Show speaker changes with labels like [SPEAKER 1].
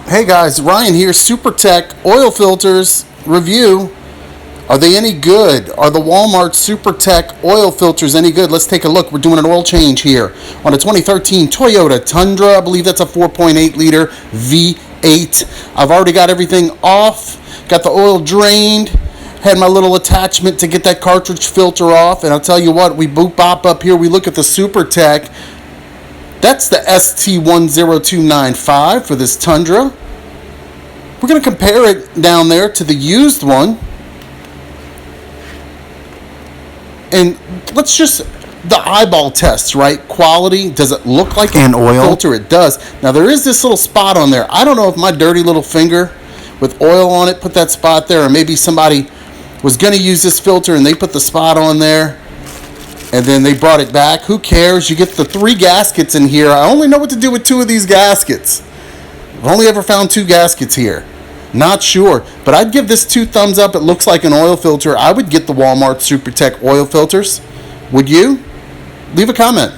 [SPEAKER 1] Hey guys, Ryan here, SuperTech oil filters review. Are they any good? Are the Walmart SuperTech oil filters any good? Let's take a look. We're doing an oil change here on a 2013 Toyota Tundra. I believe that's a 4.8 liter V8. I've already got everything off, got the oil drained, had my little attachment to get that cartridge filter off, and I'll tell you what, we boop bop up here, we look at the SuperTech. That's the ST10295 for this Tundra. We're going to compare it down there to the used one. And let's just, the eyeball test, right? Quality, does it look like an oil filter? It does. Now there is this little spot on there. I don't know if my dirty little finger with oil on it put that spot there, or maybe somebody was going to use this filter and they put the spot on there and then they brought it back. Who cares? You get the 3 gaskets in here. I only know what to do with 2 of these gaskets. I've only ever found 2 gaskets here. Not sure, but I'd give this 2 thumbs up. It looks like an oil filter. I would get the Walmart SuperTech oil filters. Would you? Leave a comment.